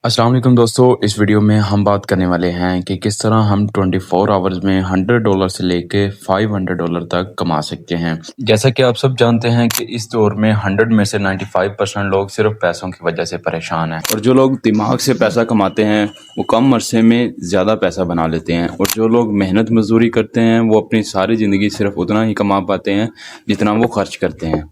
अस्सलाम वालेकुम दोस्तों, इस वीडियो में हम बात करने वाले हैं कि किस तरह हम 24 आवर्स में $100 से लेके $500 तक कमा सकते हैं। जैसा कि आप सब जानते हैं कि इस दौर में 100 में से 95% लोग सिर्फ पैसों की वजह से परेशान हैं और जो लोग दिमाग से पैसा कमाते हैं वो कम अरसे में ज़्यादा पैसा बना लेते हैं और जो लोग मेहनत मजदूरी करते हैं वो अपनी सारी ज़िंदगी सिर्फ उतना ही कमा पाते हैं जितना वो खर्च करते हैं।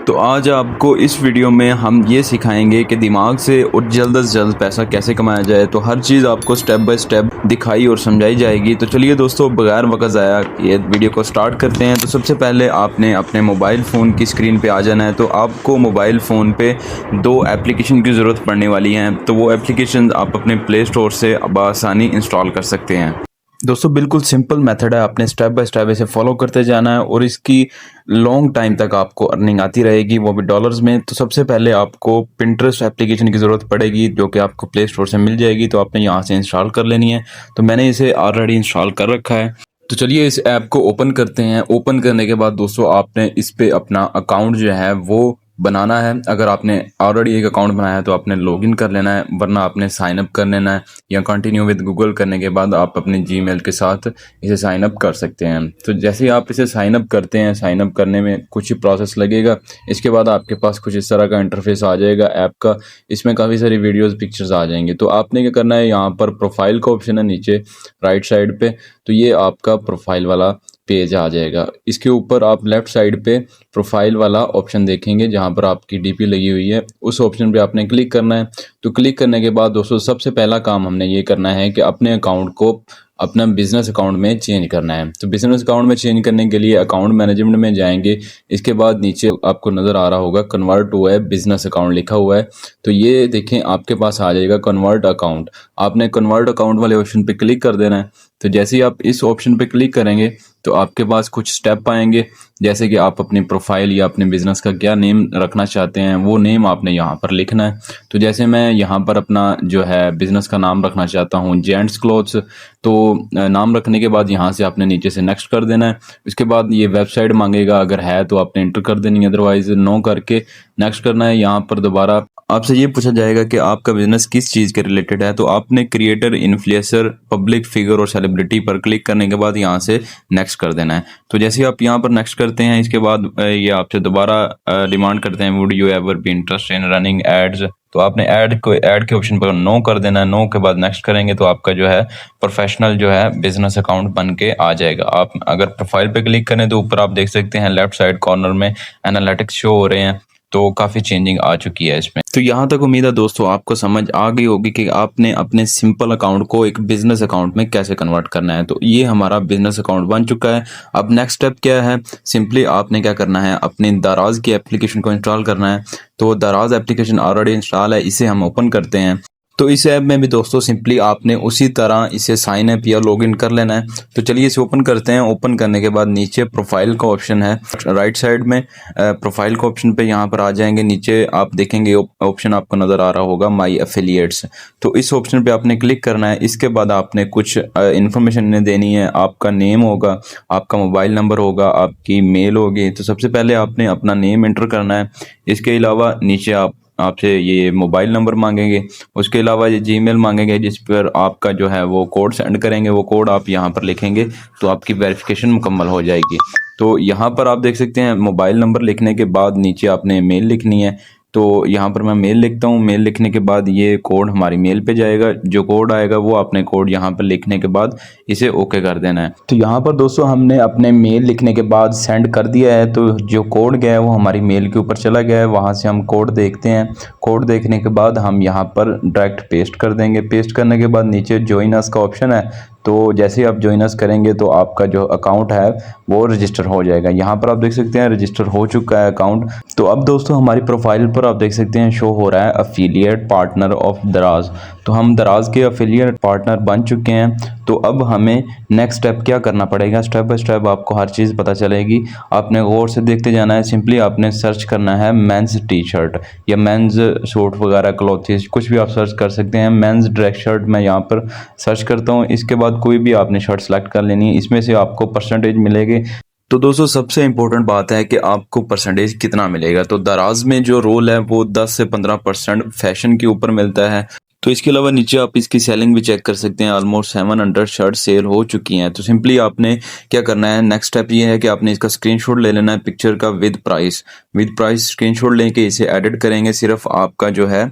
तो आज आपको इस वीडियो में हम ये सिखाएंगे कि दिमाग से और जल्द से जल्द पैसा कैसे कमाया जाए। तो हर चीज़ आपको स्टेप बाय स्टेप दिखाई और समझाई जाएगी। तो चलिए दोस्तों, बगैर वक्त ज़ाया ये वीडियो को स्टार्ट करते हैं। तो सबसे पहले आपने अपने मोबाइल फ़ोन की स्क्रीन पे आ जाना है। तो आपको मोबाइल फ़ोन पे दो एप्लीकेशन की ज़रूरत पड़ने वाली है। तो वो एप्लीकेशन आप अपने प्ले स्टोर से बआसानी इंस्टॉल कर सकते हैं। दोस्तों बिल्कुल सिंपल मेथड है, आपने स्टेप बाय स्टेप इसे फॉलो करते जाना है और इसकी लॉन्ग टाइम तक आपको अर्निंग आती रहेगी, वो भी डॉलर्स में। तो सबसे पहले आपको पिंटरेस्ट एप्लीकेशन की ज़रूरत पड़ेगी जो कि आपको प्ले स्टोर से मिल जाएगी। तो आपने यहाँ से इंस्टॉल कर लेनी है। तो मैंने इसे ऑलरेडी इंस्टॉल कर रखा है। तो चलिए इस ऐप को ओपन करते हैं। ओपन करने के बाद दोस्तों आपने इस पे अपना अकाउंट जो है वो बनाना है। अगर आपने ऑलरेडी एक अकाउंट बनाया है तो आपने लॉगिन कर लेना है, वरना आपने साइन अप कर लेना है या कंटिन्यू विद गूगल करने के बाद आप अपने जीमेल के साथ इसे साइन अप कर सकते हैं। तो जैसे ही आप इसे साइन अप करते हैं, साइन अप करने में कुछ ही प्रोसेस लगेगा। इसके बाद आपके पास कुछ इस तरह का इंटरफेस आ जाएगा ऐप का। इसमें काफ़ी सारी वीडियोस पिक्चर्स आ जाएंगे। तो आपने क्या करना है, यहाँ पर प्रोफाइल का ऑप्शन है नीचे राइट साइड पे। तो ये आपका प्रोफाइल वाला पेज आ जाएगा। इसके ऊपर आप लेफ्ट साइड पे प्रोफाइल वाला ऑप्शन देखेंगे जहाँ पर आपकी डीपी लगी हुई है। उस ऑप्शन पे आपने क्लिक करना है। तो क्लिक करने के बाद दोस्तों सबसे पहला काम हमने ये करना है कि अपने अकाउंट को अपना बिजनेस अकाउंट में चेंज करना है। तो बिजनेस अकाउंट में चेंज करने के लिए अकाउंट मैनेजमेंट में जाएंगे। इसके बाद नीचे आपको नज़र आ रहा होगा कन्वर्ट टू है बिजनेस अकाउंट लिखा हुआ है। तो ये देखें आपके पास आ जाएगा कन्वर्ट अकाउंट। आपने कन्वर्ट अकाउंट वाले ऑप्शन पे क्लिक कर देना है। तो जैसे ही आप इस ऑप्शन पे क्लिक करेंगे तो आपके पास कुछ स्टेप आएंगे, जैसे कि आप अपनी प्रोफाइल या अपने बिजनेस का क्या नेम रखना चाहते हैं वो नेम आपने यहाँ पर लिखना है। तो जैसे मैं यहाँ पर अपना जो है बिजनेस का नाम रखना चाहता हूँ जेंट्स क्लोथ्स। तो नाम रखने के बाद यहाँ से आपने नीचे से नेक्स्ट कर देना है। उसके बाद ये वेबसाइट मांगेगा, अगर है तो आपने इंटर कर देनी है, अदरवाइज नो करके नेक्स्ट करना है। यहाँ पर दोबारा आपसे ये पूछा जाएगा कि आपका बिजनेस किस चीज़ के रिलेटेड है। तो आपने क्रिएटर, इन्फ्लुएंसर, पब्लिक फिगर और सेलिब्रिटी पर क्लिक करने के बाद यहाँ से नेक्स्ट कर देना है। तो जैसे ही आप यहाँ पर नेक्स्ट करते हैं, इसके बाद ये आपसे दोबारा डिमांड करते हैं would you ever be interested in running ads. तो आपने ऐड के ऑप्शन पर नो कर देना है। नो के बाद नेक्स्ट करेंगे तो आपका जो है प्रोफेशनल जो है बिजनेस अकाउंट बन के आ जाएगा। आप अगर प्रोफाइल पे क्लिक करें तो ऊपर आप देख सकते हैं लेफ्ट साइड कॉर्नर में एनालिटिक्स शो हो रहे हैं। तो काफ़ी चेंजिंग आ चुकी है इसमें। तो यहाँ तक उम्मीद है दोस्तों आपको समझ आ गई होगी कि आपने अपने सिंपल अकाउंट को एक बिजनेस अकाउंट में कैसे कन्वर्ट करना है। तो ये हमारा बिजनेस अकाउंट बन चुका है। अब नेक्स्ट स्टेप क्या है, सिंपली आपने क्या करना है, अपने दराज की एप्लीकेशन को इंस्टॉल करना है। तो दराज एप्लीकेशन ऑलरेडी इंस्टॉल है, इसे हम ओपन करते हैं। तो इस ऐप में भी दोस्तों सिंपली आपने उसी तरह इसे साइन अप या लॉगिन कर लेना है। तो चलिए इसे ओपन करते हैं। ओपन करने के बाद नीचे प्रोफाइल का ऑप्शन है राइट साइड में। प्रोफाइल का ऑप्शन पे यहाँ पर आ जाएंगे। नीचे आप देखेंगे ऑप्शन आपको नज़र आ रहा होगा माई एफिलिएट्स। तो इस ऑप्शन पे आपने क्लिक करना है। इसके बाद आपने कुछ इन्फॉर्मेशन इन्हें देनी है। आपका नेम होगा, आपका मोबाइल नंबर होगा, आपकी मेल होगी। तो सबसे पहले आपने अपना नेम एंटर करना है। इसके अलावा नीचे आपसे ये मोबाइल नंबर मांगेंगे। उसके अलावा ये जीमेल मांगेंगे जिस पर आपका जो है वो कोड सेंड करेंगे। वो कोड आप यहाँ पर लिखेंगे तो आपकी वेरिफिकेशन मुकम्मल हो जाएगी। तो यहाँ पर आप देख सकते हैं मोबाइल नंबर लिखने के बाद नीचे आपने मेल लिखनी है। तो यहाँ पर मैं मेल लिखता हूँ। मेल लिखने के बाद ये कोड हमारी मेल पे जाएगा। जो कोड आएगा वो आपने कोड यहाँ पर लिखने के बाद इसे ओके कर देना है। तो यहाँ पर दोस्तों हमने अपने मेल लिखने के बाद सेंड कर दिया है। तो जो कोड गया है वो हमारी मेल के ऊपर चला गया है। वहाँ से हम कोड देखते हैं। कोड देखने के बाद हम यहाँ पर डायरेक्ट पेस्ट कर देंगे। पेस्ट करने के बाद नीचे ज्वाइन अस का ऑप्शन है। तो जैसे ही आप ज्वाइन अस करेंगे तो आपका जो अकाउंट है वो रजिस्टर हो जाएगा। यहाँ पर आप देख सकते हैं रजिस्टर हो चुका है अकाउंट। तो अब दोस्तों हमारी प्रोफाइल पर आप देख सकते हैं शो हो रहा है अफिलिएट पार्टनर ऑफ दराज। तो हम दराज के अफिलिएट पार्टनर बन चुके हैं। तो अब हमें नेक्स्ट स्टेप क्या करना पड़ेगा, स्टेप बाय स्टेप आपको हर चीज़ पता चलेगी। आपने गौर से देखते जाना है। सिंपली आपने सर्च करना है मेंस टी शर्ट या मेंस सूट वगैरह क्लॉथ्स, कुछ भी आप सर्च कर सकते हैं। मेंस ड्रेस शर्ट मैं यहाँ पर सर्च करता हूँ। इसके बाद कोई भी आपने शर्ट सेलेक्ट कर लेनी है। इसमें से आपको परसेंटेज मिलेगी। तो दोस्तों सबसे इम्पोर्टेंट बात है कि आपको परसेंटेज कितना मिलेगा। तो दराज में जो रोल है वो 10 से 15% फैशन के ऊपर मिलता है। तो इसके अलावा नीचे आप इसकी सेलिंग भी चेक कर सकते हैं। ऑलमोस्ट 700 शर्ट सेल हो चुकी हैं। तो सिंपली आपने क्या करना है, नेक्स्ट स्टेप ये है कि आपने इसका स्क्रीनशॉट ले लेना है पिक्चर का विद प्राइस स्क्रीनशॉट लेके इसे एडिट करेंगे। सिर्फ आपका जो है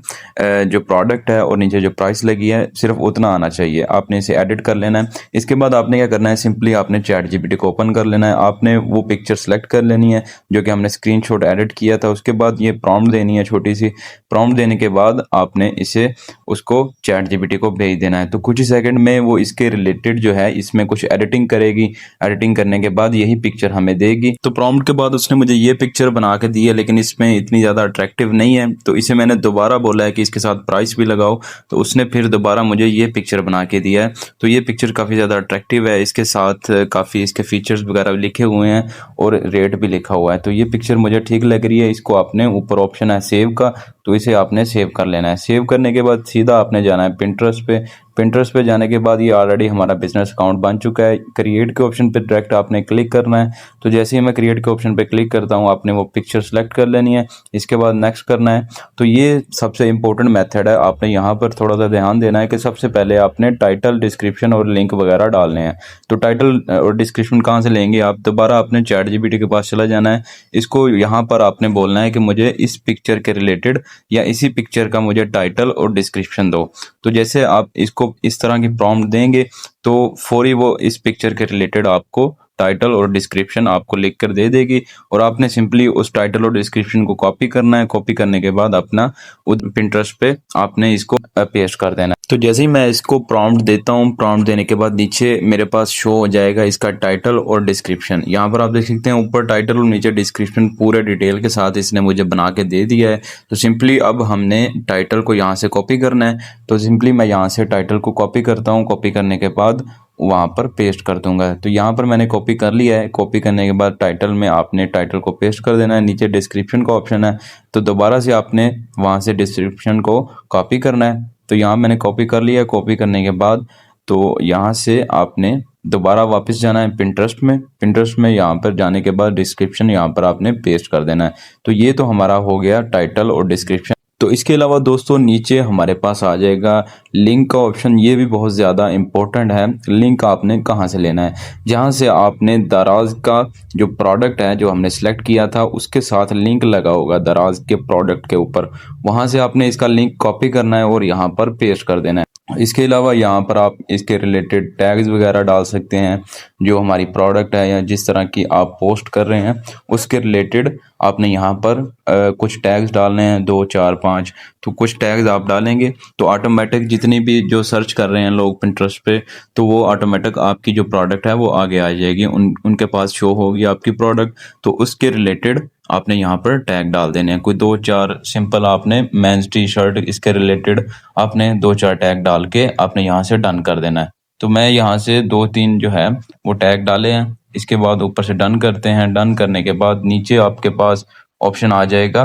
जो प्रोडक्ट है और नीचे जो प्राइस लगी है सिर्फ उतना आना चाहिए। आपने इसे एडिट कर लेना है। इसके बाद आपने क्या करना है, सिंपली आपने चैट जीपीटी को ओपन कर लेना है। आपने वो पिक्चर सेलेक्ट कर लेनी है जो कि हमने स्क्रीनशॉट एडिट किया था। उसके बाद ये प्रॉम्प्ट देनी है, छोटी सी प्रॉम्प्ट देने के बाद आपने इसे उसको चैट जीपीटी को भेज देना है। तो कुछ ही सेकंड में वो इसके रिलेटेड जो है इसमें कुछ एडिटिंग करेगी। एडिटिंग करने के बाद यही पिक्चर हमें देगी। तो प्रॉम्प्ट के बाद उसने मुझे ये पिक्चर बना के दी है, लेकिन इसमें इतनी ज़्यादा अट्रैक्टिव नहीं है। तो इसे मैंने दोबारा बोला है कि इसके साथ प्राइस भी लगाओ, तो उसने फिर दोबारा मुझे ये पिक्चर बना के दिया है। तो ये पिक्चर काफ़ी ज़्यादा अट्रैक्टिव है। इसके साथ काफ़ी इसके फीचर्स वगैरह लिखे हुए हैं और रेट भी लिखा हुआ है। तो ये पिक्चर मुझे ठीक लग रही है। इसको आपने ऊपर ऑप्शन है सेव का, तो इसे आपने सेव कर लेना है। सेव करने के बाद सीधा आपने जाना है पिंटरेस्ट पे। पिंटरेस्ट पे जाने के बाद ये ऑलरेडी हमारा बिजनेस अकाउंट बन चुका है। क्रिएट के ऑप्शन पे डायरेक्ट आपने क्लिक करना है। तो जैसे ही मैं क्रिएट के ऑप्शन पे क्लिक करता हूँ, आपने वो पिक्चर सेलेक्ट कर लेनी है। इसके बाद नेक्स्ट करना है। तो ये सबसे इंपॉर्टेंट मेथड है। आपने यहाँ पर थोड़ा सा ध्यान देना है कि सबसे पहले आपने टाइटल, डिस्क्रिप्शन और लिंक वगैरह डालने हैं। तो टाइटल और डिस्क्रिप्शन कहाँ से लेंगे आप, दोबारा आपने चैट जीपीटी के पास चला जाना है। इसको यहाँ पर आपने बोलना है कि मुझे इस पिक्चर के रिलेटेड या इसी पिक्चर का मुझे टाइटल और डिस्क्रिप्शन दो। तो जैसे आप इसको इस तरह की प्रॉम्प्ट देंगे तो फौरी वो इस पिक्चर के रिलेटेड आपको टाइटल और डिस्क्रिप्शन आपको लिख कर दे देगी। और आपने सिंपली उस टाइटल और डिस्क्रिप्शन को कॉपी करना है। कॉपी करने के बाद अपना पिंटरेस्ट पे आपने इसको पेस्ट कर देना है। तो जैसे ही मैं इसको प्रॉम्प्ट देता हूँ, प्रॉम्प्ट देने के बाद नीचे मेरे पास शो हो जाएगा इसका टाइटल और डिस्क्रिप्शन। यहाँ पर आप देख सकते हैं ऊपर टाइटल और नीचे डिस्क्रिप्शन पूरे डिटेल के साथ इसने मुझे बना के दे दिया है। तो सिंपली अब हमने टाइटल को यहाँ से कॉपी करना है। तो सिंपली मैं यहाँ से टाइटल को कॉपी करता हूँ। कॉपी करने के बाद वहाँ पर पेस्ट कर दूंगा। तो यहाँ पर मैंने कॉपी कर लिया है। कॉपी करने के बाद टाइटल में आपने टाइटल को पेस्ट कर देना है। नीचे डिस्क्रिप्शन का ऑप्शन है, तो दोबारा से आपने वहाँ से डिस्क्रिप्शन को कॉपी करना है। तो यहाँ मैंने कॉपी कर लिया। कॉपी करने के बाद तो यहाँ से आपने दोबारा वापस जाना है पिंटरेस्ट में। पिंटरेस्ट में यहाँ पर जाने के बाद डिस्क्रिप्शन यहाँ पर आपने पेस्ट कर देना है। तो ये तो हमारा हो गया टाइटल और डिस्क्रिप्शन। तो इसके अलावा दोस्तों नीचे हमारे पास आ जाएगा लिंक का ऑप्शन। ये भी बहुत ज़्यादा इम्पोर्टेंट है। लिंक आपने कहाँ से लेना है, जहाँ से आपने दराज का जो प्रोडक्ट है जो हमने सेलेक्ट किया था उसके साथ लिंक लगा होगा दराज के प्रोडक्ट के ऊपर, वहाँ से आपने इसका लिंक कॉपी करना है और यहाँ पर पेस्ट कर देना है। इसके अलावा यहाँ पर आप इसके रिलेटेड टैग्स वगैरह डाल सकते हैं। जो हमारी प्रोडक्ट है या जिस तरह की आप पोस्ट कर रहे हैं उसके रिलेटेड आपने यहाँ पर कुछ टैग्स डालने हैं, 2 4 5। तो कुछ टैग्स आप डालेंगे तो ऑटोमेटिक जितनी भी जो सर्च कर रहे हैं लोग पिंटरेस्ट पे, तो वो ऑटोमेटिक आपकी जो प्रोडक्ट है वो आगे आ जाएगी। उनके पास शो होगी आपकी प्रोडक्ट। तो उसके रिलेटेड आपने यहाँ पर टैग डाल देने हैं। कोई 2 4 सिंपल आपने मेंस टी शर्ट इसके रिलेटेड आपने 2 4 टैग डाल के आपने यहाँ से डन कर देना है। तो मैं यहाँ से 2 3 जो है वो टैग डाले हैं। इसके बाद ऊपर से डन करते हैं। डन करने के बाद नीचे आपके पास ऑप्शन आ जाएगा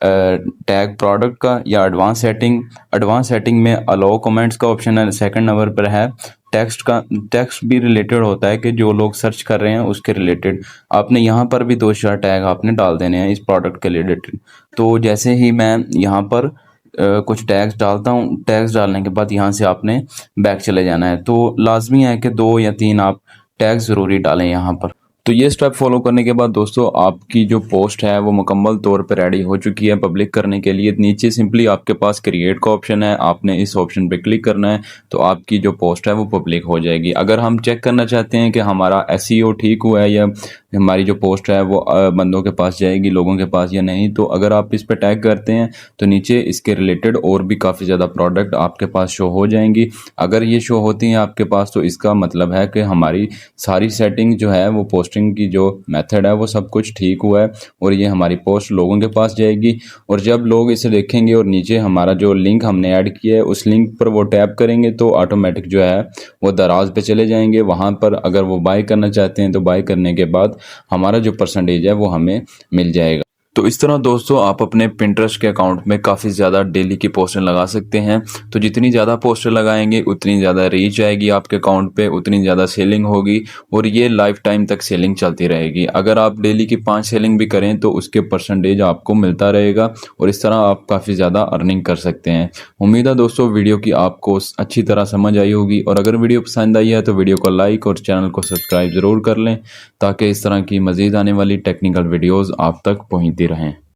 टैग प्रोडक्ट का या एडवांस सेटिंग। एडवांस सेटिंग में अलाउ कमेंट्स का ऑप्शन है, सेकंड नंबर पर है। टेक्स्ट का, टेक्स्ट भी रिलेटेड होता है कि जो लोग सर्च कर रहे हैं उसके रिलेटेड आपने यहाँ पर भी 2 4 टैग आपने डाल देने हैं इस प्रोडक्ट के रिलेटेड। तो जैसे ही मैं यहाँ पर कुछ टैग्स डालता हूँ, टैग्स डालने के बाद यहाँ से आपने बैक चले जाना है। तो लाजमी है कि 2 या 3 आप टैग्स ज़रूरी डालें यहाँ पर। तो ये स्टेप फॉलो करने के बाद दोस्तों आपकी जो पोस्ट है वो मुकम्मल तौर पर रेडी हो चुकी है पब्लिक करने के लिए। नीचे सिंपली आपके पास क्रिएट का ऑप्शन है, आपने इस ऑप्शन पे क्लिक करना है तो आपकी जो पोस्ट है वो पब्लिक हो जाएगी। अगर हम चेक करना चाहते हैं कि हमारा एसईओ ठीक हुआ है या हमारी जो पोस्ट है वो बंदों के पास जाएगी, लोगों के पास या नहीं, तो अगर आप इस पर टैग करते हैं तो नीचे इसके रिलेटेड और भी काफ़ी ज़्यादा प्रोडक्ट आपके पास शो हो जाएंगी। अगर ये शो होती हैं आपके पास तो इसका मतलब है कि हमारी सारी सेटिंग जो है वो पोस्टिंग की जो मेथड है वो सब कुछ ठीक हुआ है और ये हमारी पोस्ट लोगों के पास जाएगी। और जब लोग इसे देखेंगे और नीचे हमारा जो लिंक हमने ऐड किया है उस लिंक पर वो टैप करेंगे तो ऑटोमेटिक जो है वो दराज पे चले जाएंगे। वहाँ पर अगर वो बाय करना चाहते हैं तो बाय करने के बाद हमारा जो परसेंटेज है वो हमें मिल जाएगा। तो इस तरह दोस्तों आप अपने पिंटरेस्ट के अकाउंट में काफ़ी ज़्यादा डेली की पोस्टर लगा सकते हैं। तो जितनी ज़्यादा पोस्टर लगाएंगे उतनी ज़्यादा रीच आएगी आपके अकाउंट पे, उतनी ज़्यादा सेलिंग होगी और ये लाइफ टाइम तक सेलिंग चलती रहेगी। अगर आप डेली की 5 सेलिंग भी करें तो उसके परसेंटेज आपको मिलता रहेगा और इस तरह आप काफ़ी ज़्यादा अर्निंग कर सकते हैं। उम्मीद है दोस्तों वीडियो की आपको अच्छी तरह समझ आई होगी और अगर वीडियो पसंद आई है तो वीडियो को लाइक और चैनल को सब्सक्राइब ज़रूर कर लें ताकि इस तरह की मज़ीद आने वाली टेक्निकल वीडियोज़ आप तक पहुँचती रहें।